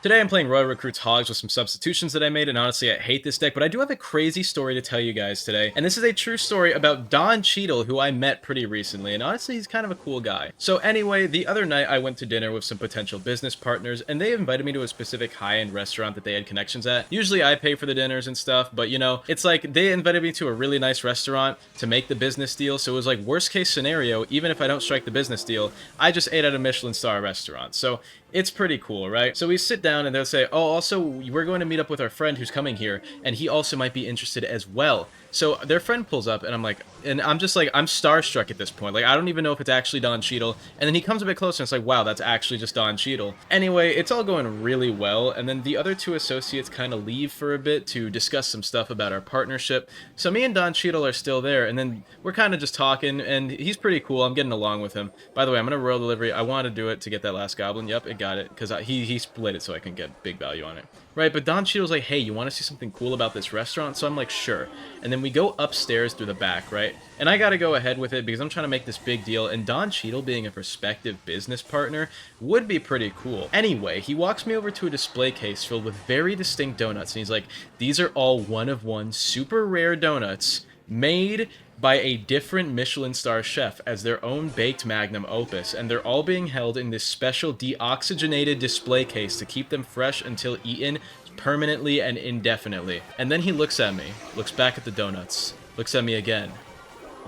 Today I'm playing Royal Recruits Hogs with some substitutions that I made, and honestly I hate this deck, but I do have a crazy story to tell you guys today. And this is a true story about Don Cheadle, who I met pretty recently, and honestly he's kind of a cool guy. So anyway, the other night I went to dinner with some potential business partners, and they invited me to a specific high-end restaurant that they had connections at. Usually I pay for the dinners and stuff, but you know, it's like they invited me to a really nice restaurant to make the business deal, so it was like worst case scenario, even if I don't strike the business deal, I just ate at a Michelin star restaurant. So it's pretty cool, right? So we sit down and they'll say, oh, also, we're going to meet up with our friend who's coming here, and he also might be interested as well. So their friend pulls up, and I'm just like, I'm starstruck at this point. Like, I don't even know if it's actually Don Cheadle. And then he comes a bit closer, and it's like, wow, that's actually just Don Cheadle. Anyway, it's all going really well, and then the other two associates kind of leave for a bit to discuss some stuff about our partnership. So me and Don Cheadle are still there, and then we're kind of just talking, and he's pretty cool. I'm getting along with him. By the way, I'm going to royal delivery. I wanted to do it to get that last goblin. Yep, it got it, because he split it so I can get big value on it. Right, but Don Cheadle's like, hey, you want to see something cool about this restaurant? So I'm like, sure. And then we go upstairs through the back, right? And I got to go ahead with it because I'm trying to make this big deal. And Don Cheadle being a prospective business partner would be pretty cool. Anyway, he walks me over to a display case filled with very distinct donuts. And he's like, these are all one-of-one super rare donuts made by a different Michelin star chef as their own baked magnum opus, and they're all being held in this special deoxygenated display case to keep them fresh until eaten permanently and indefinitely. And then he looks at me, looks back at the donuts, looks at me again.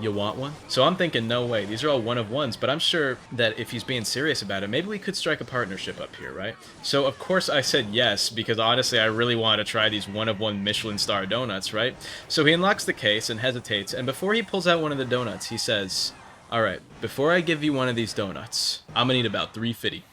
You want one? So I'm thinking, no way, these are all one-of-ones, but I'm sure that if he's being serious about it, maybe we could strike a partnership up here, right? So of course I said yes, because honestly I really wanted to try these one-of-one Michelin star donuts, right? So he unlocks the case and hesitates, and before he pulls out one of the donuts, he says, alright, before I give you one of these donuts, I'm gonna need about 350.